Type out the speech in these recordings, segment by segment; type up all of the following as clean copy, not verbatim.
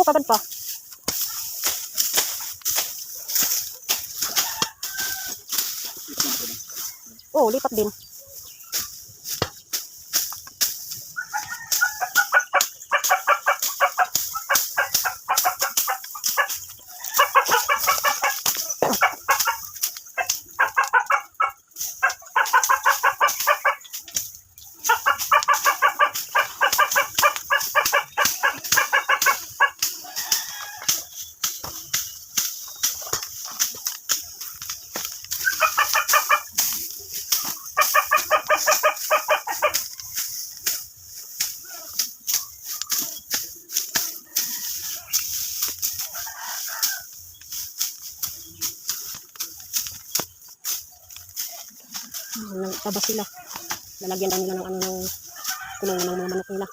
Oo, kagad pa. Oo, lipat din. Nagtabas sila. Lalagyan lang nila ng ano ng kulungan ng mga manok nila.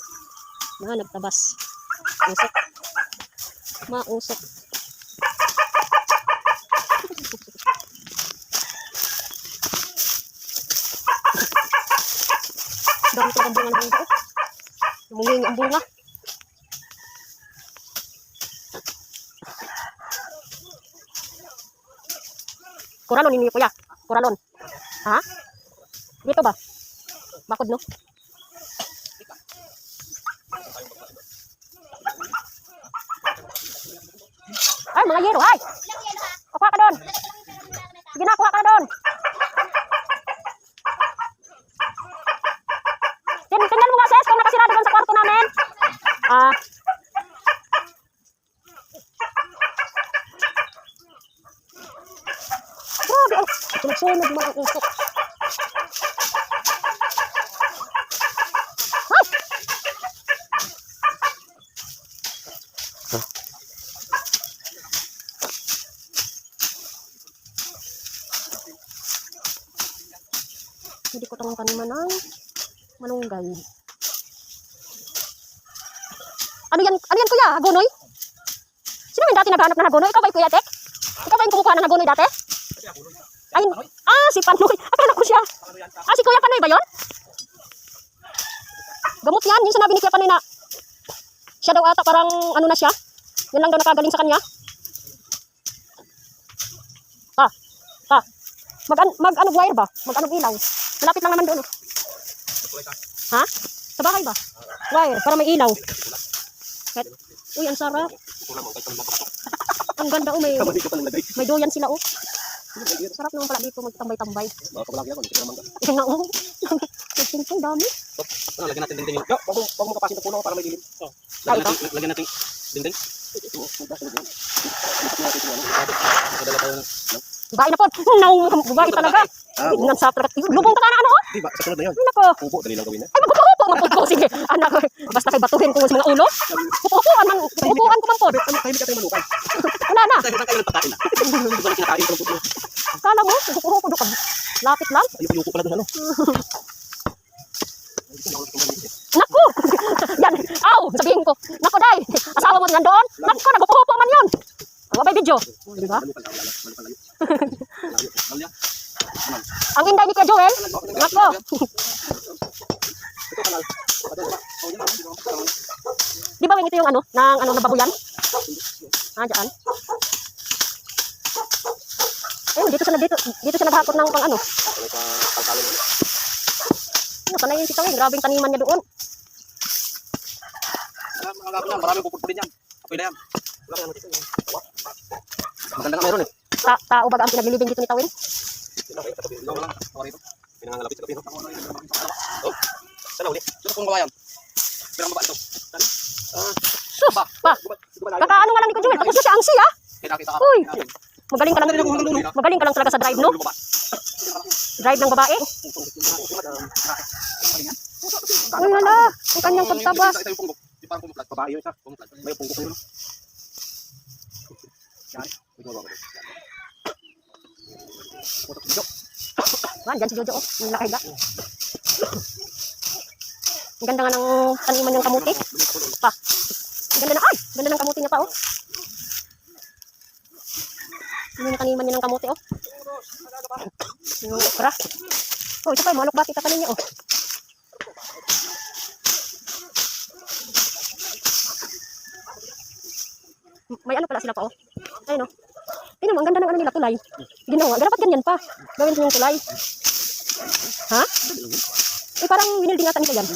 Na nagtabas. Usok. Mausok. Dami ito ang bunga ng bunga. Namunging ang bunga. Kuralon ini kuya. Kuralon. Ha? Dito ba? Bakod no? Ay, mga yero, ay! Kuha ka doon! Sige na, kuha ka doon! Tingnan mo nga, sis, kung nakasirado doon sa kwarto namin. Grabe, oh! Sunod-sunod mo ang usok. Hindi ko itong taniman ng malunggay. Ano yan kuya? Hagonoy? Sino yung dati naghanap ng hagonoy? Ikaw ba yung kuya Tek? Ikaw ba yung kumukuha ng hagonoy dati? Ay, si Panoy. Akala ko siya. Si Kuya Panoy ba yun? Gamot yan. Yung sinabi ni Kuya Panoy na siya daw ata parang ano na siya. Yan lang daw nakagaling sa kanya. Mag-ano wire ba? Mag-ano ilaw? Malapit lang naman doon. Ha? Sa bahay ba? Wire, para may ilaw. Uy, ang sarap. Ang ganda oh, may doyan sila oh. Sarap naman pala dito magtambay-tambay. Kaya nga oh. Nagtingting dami. Lagyan natin dingding. Wag mo kapasin ng puno para may dilim. Lagyan natin dingding. Babae na po. Babae talaga. Tignan sa trakat. Lubong ka na ano oh. Di ba? Sa sunod na yun. Ay nako. Upo, dali lang gawin na. Ay magpupo ko. Sige. Anak ko. Basta kay batuhin ko sa mga ulo. Upuan ko man po. Tayo ka tayo malukan. Wala na. Tayo kayo nagpakain na. Balik kinakain ko ng puto. Kala mo, upo ko doon. Lapit lang. Ayuko pala doon ano. Naku! Yan. Aw! Sabihin ko. Naku, day. Asawa mo nandoon. Naku, nagpupo man yun. May video. Diba? Ang inday ni Kuya Joel. Naku. Di ba ito yung ano? Ng nababuyan? Diyan. Ayun, dito siya naghakot ng pang ano. Panayin si Tawin. Grabing taniman niya doon. Maraming pupulpulin yan. Apoy na yan. Maganda nga meron eh. Tao baga ang pinaglilibing dito ni Tawin? Pinangangalapit sa kapino. Oh, sana uli. Dito kong babayan. Pirang baba ito. Sus! Kakaano nga lang ni Kuya Joel. Tapos na siya ang siya. Uy! Magaling ka lang talaga sa drive, no? Drive ng babae. Uy, hala. Ang kanyang pagtabas. Ito yung punggok. Di parang pumuklat. Babae yun isa. May punggok yun. Yan. Diyan si Jojo. Ang nakahiga. Ang ganda nga ng taniman ng kamuti. Pa. Ang ganda na. Ay! Ang ganda ng kamuti niya pa, oh. Yung taniman niya ng kamuti, oh. Yung okra. Oh, ito pa. Malok bati ka niya, oh. May ano pala sila pa, oh. Ayun, oh. Tingnan mo, ang ganda ng ano nila, tulay. Ginawa, dapat ganyan pa. Gawin mo yung tulay. Ha? Eh, parang winilding ata nila yan.